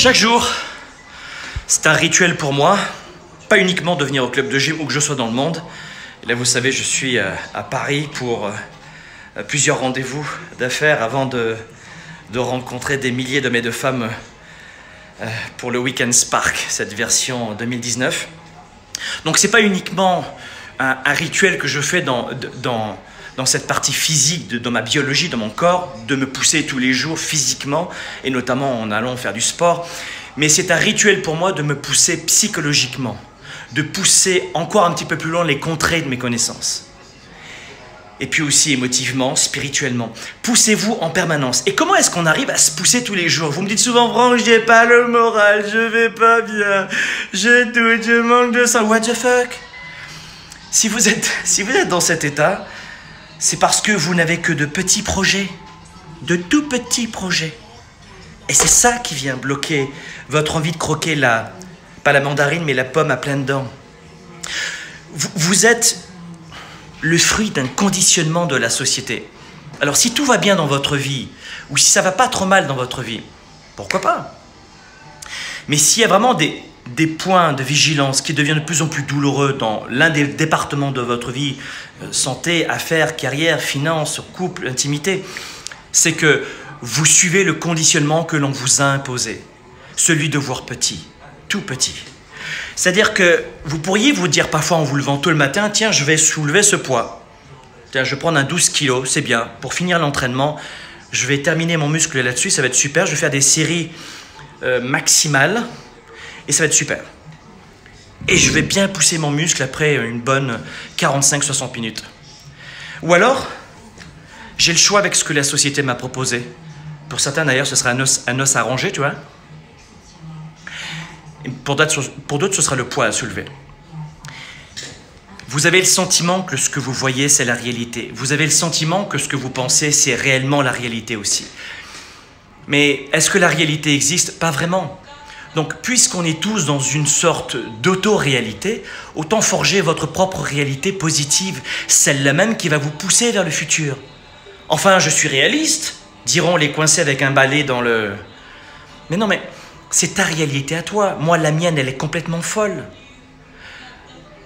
Chaque jour, c'est un rituel pour moi, pas uniquement de venir au club de gym où que je sois dans le monde. Et là, vous savez, je suis à Paris pour plusieurs rendez-vous d'affaires avant de rencontrer des milliers d'hommes et de femmes pour le Weekend Spark, cette version 2019. Donc, c'est pas uniquement un rituel que je fais dans cette partie physique, dans ma biologie, dans mon corps, de me pousser tous les jours physiquement, et notamment en allant faire du sport. Mais c'est un rituel pour moi de me pousser psychologiquement, de pousser encore un petit peu plus loin les contrées de mes connaissances. Et puis aussi émotivement, spirituellement. Poussez-vous en permanence. Et comment est-ce qu'on arrive à se pousser tous les jours? Vous me dites souvent, Franck, j'ai pas le moral, je vais pas bien, je doute, je manque de sang. What the fuck? Si vous êtes dans cet état, c'est parce que vous n'avez que de petits projets, de tout petits projets. Et c'est ça qui vient bloquer votre envie de croquer pas la mandarine, mais la pomme à pleines dents. Vous êtes le fruit d'un conditionnement de la société. Alors si tout va bien dans votre vie, ou si ça va pas trop mal dans votre vie, pourquoi pas? Mais s'il y a vraiment des points de vigilance qui deviennent de plus en plus douloureux dans l'un des départements de votre vie, santé, affaires, carrière, finances, couple, intimité, c'est que vous suivez le conditionnement que l'on vous a imposé, celui de voir petit, tout petit. C'est-à-dire que vous pourriez vous dire parfois en vous levant tôt le matin, tiens, je vais soulever ce poids, tiens, je vais prendre un 12 kilos, c'est bien, pour finir l'entraînement, je vais terminer mon muscle là-dessus, ça va être super, je vais faire des séries maximales, et ça va être super. Et je vais bien pousser mon muscle après une bonne 45-60 minutes. Ou alors, j'ai le choix avec ce que la société m'a proposé. Pour certains d'ailleurs, ce sera un os à ronger, tu vois. Et pour d'autres, ce sera le poids à soulever. Vous avez le sentiment que ce que vous voyez, c'est la réalité. Vous avez le sentiment que ce que vous pensez, c'est réellement la réalité aussi. Mais est-ce que la réalité existe? Pas vraiment. Donc, puisqu'on est tous dans une sorte d'auto-réalité, autant forger votre propre réalité positive, celle-là même qui va vous pousser vers le futur. Enfin, je suis réaliste, diront les coincés avec un balai dans le... Mais non, mais c'est ta réalité à toi. Moi, la mienne, elle est complètement folle.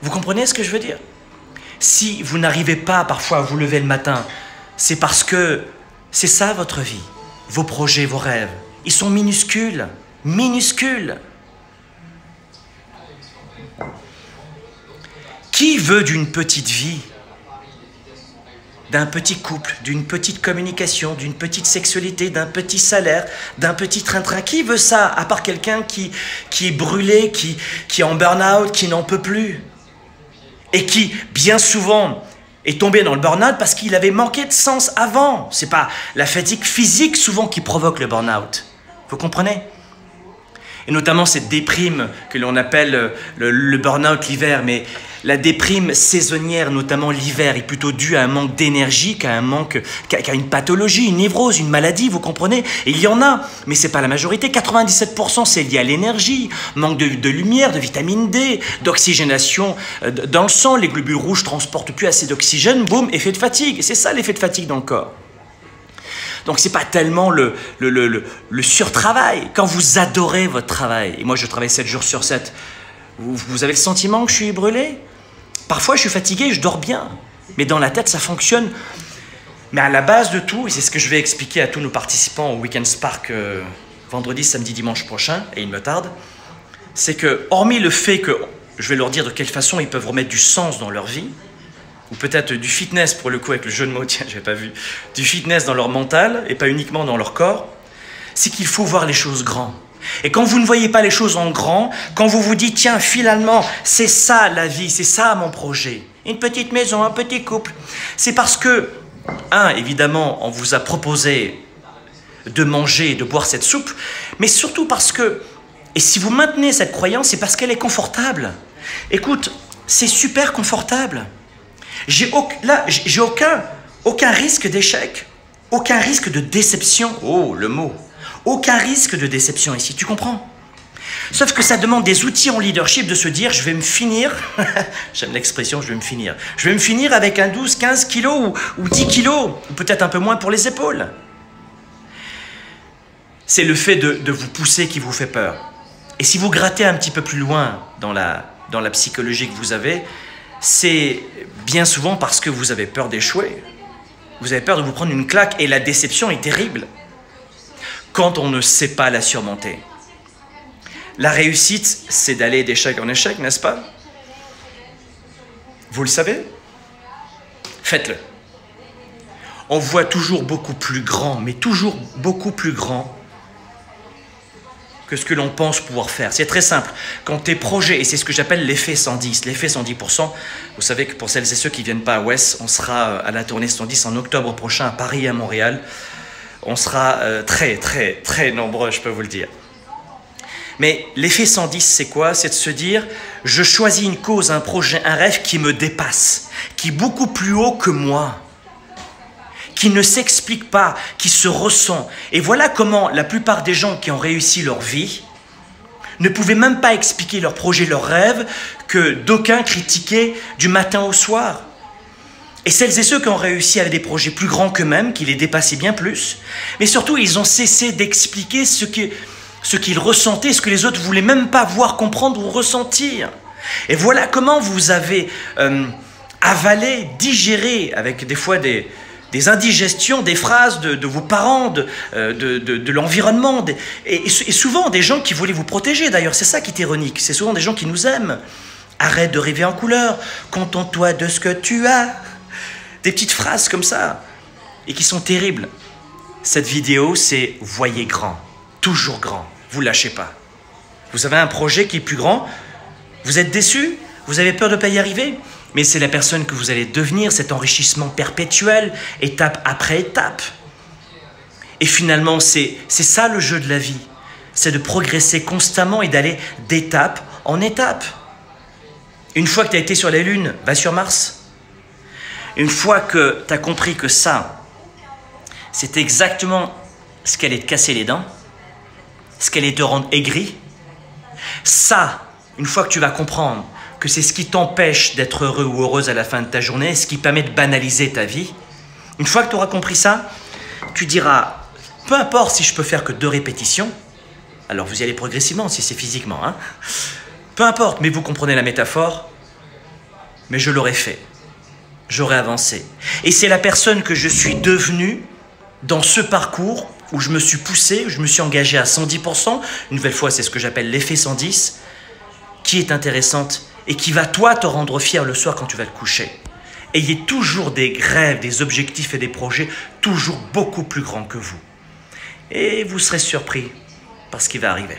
Vous comprenez ce que je veux dire? Si vous n'arrivez pas parfois à vous lever le matin, c'est parce que c'est ça votre vie. Vos projets, vos rêves, ils sont minuscules. Minuscules. Qui veut d'une petite vie, d'un petit couple, d'une petite communication, d'une petite sexualité, d'un petit salaire, d'un petit train-train? Qui veut ça, à part quelqu'un qui est brûlé, qui est en burn-out, qui n'en peut plus? Et qui, bien souvent, est tombé dans le burn-out parce qu'il avait manqué de sens avant. C'est pas la fatigue physique souvent qui provoque le burn-out. Vous comprenez? Et notamment cette déprime que l'on appelle le burn-out l'hiver, mais la déprime saisonnière, notamment l'hiver, est plutôt due à un manque d'énergie qu'à une pathologie, une névrose, une maladie, vous comprenez? Et il y en a, mais ce n'est pas la majorité. 97% c'est lié à l'énergie, manque de lumière, de vitamine D, d'oxygénation dans le sang, les globules rouges ne transportent plus assez d'oxygène, boum, effet de fatigue. C'est ça l'effet de fatigue dans le corps. Donc, ce n'est pas tellement le surtravail. Quand vous adorez votre travail, et moi je travaille 7 jours sur 7, vous avez le sentiment que je suis brûlé? Parfois je suis fatigué, je dors bien, mais dans la tête ça fonctionne. Mais à la base de tout, et c'est ce que je vais expliquer à tous nos participants au Weekend Spark vendredi, samedi, dimanche prochain, et il me tarde, c'est que hormis le fait que je vais leur dire de quelle façon ils peuvent remettre du sens dans leur vie, ou peut-être du fitness pour le coup avec le jeu de mots, tiens, j'avais pas vu, du fitness dans leur mental et pas uniquement dans leur corps, c'est qu'il faut voir les choses grands. Et quand vous ne voyez pas les choses en grand, quand vous vous dites, tiens, finalement, c'est ça la vie, c'est ça mon projet, une petite maison, un petit couple, c'est parce que, évidemment, on vous a proposé de manger et de boire cette soupe, mais surtout parce que, et si vous maintenez cette croyance, c'est parce qu'elle est confortable. Écoute, c'est super confortable. J'ai aucun risque d'échec, aucun risque de déception. Oh, le mot. Aucun risque de déception ici, tu comprends? Sauf que ça demande des outils en leadership de se dire, je vais me finir, j'aime l'expression, je vais me finir avec un 12, 15 kilos ou 10 kilos, ou peut-être un peu moins pour les épaules. c'est le fait de vous pousser qui vous fait peur. Et si vous grattez un petit peu plus loin dans la psychologie que vous avez, c'est bien souvent parce que vous avez peur d'échouer. Vous avez peur de vous prendre une claque et la déception est terrible quand on ne sait pas la surmonter. La réussite, c'est d'aller d'échec en échec, n'est-ce pas? Vous le savez? Faites-le. On voit toujours beaucoup plus grand, mais toujours beaucoup plus grand que ce que l'on pense pouvoir faire. C'est très simple. Quand tes projets, et c'est ce que j'appelle l'effet 110, l'effet 110%, vous savez que pour celles et ceux qui ne viennent pas à Ouest, on sera à la tournée 110 en octobre prochain à Paris et à Montréal. On sera très, très, très nombreux, je peux vous le dire. Mais l'effet 110, c'est quoi? C'est de se dire, je choisis une cause, un projet, un rêve qui me dépasse, qui est beaucoup plus haut que moi, qui ne s'explique pas, qui se ressent. Et voilà comment la plupart des gens qui ont réussi leur vie ne pouvaient même pas expliquer leur projet, leur rêve, que d'aucuns critiquaient du matin au soir. Et celles et ceux qui ont réussi avec des projets plus grands qu'eux-mêmes, qui les dépassaient bien plus, mais surtout ils ont cessé d'expliquer ce qu'ils ressentaient, ce que les autres ne voulaient même pas voir, comprendre ou ressentir. Et voilà comment vous avez avalé, digéré, avec des fois des indigestions, des phrases de vos parents, de l'environnement, et souvent des gens qui voulaient vous protéger d'ailleurs, c'est ça qui est ironique, c'est souvent des gens qui nous aiment. Arrête de rêver en couleur, contente-toi de ce que tu as. Des petites phrases comme ça, et qui sont terribles. Cette vidéo, c'est voyez grand, toujours grand, vous ne lâchez pas. Vous avez un projet qui est plus grand, vous êtes déçu, vous avez peur de ne pas y arriver, mais c'est la personne que vous allez devenir, cet enrichissement perpétuel, étape après étape. Et finalement, c'est ça le jeu de la vie, c'est de progresser constamment et d'aller d'étape en étape. Une fois que tu as été sur la Lune, va sur Mars. Une fois que tu as compris que ça, c'est exactement ce qu'allait te casser les dents, ce qu'allait te rendre aigri, ça, une fois que tu vas comprendre que c'est ce qui t'empêche d'être heureux ou heureuse à la fin de ta journée, ce qui permet de banaliser ta vie, une fois que tu auras compris ça, tu diras, peu importe si je peux faire que 2 répétitions, alors vous y allez progressivement si c'est physiquement, hein, peu importe, mais vous comprenez la métaphore, mais je l'aurais fait. J'aurais avancé. Et c'est la personne que je suis devenue dans ce parcours où je me suis poussé, où je me suis engagé à 110%. Une nouvelle fois, c'est ce que j'appelle l'effet 110, qui est intéressante et qui va, toi, te rendre fier le soir quand tu vas te coucher. Ayez toujours des rêves, des objectifs et des projets toujours beaucoup plus grands que vous. Et vous serez surpris par ce qui va arriver.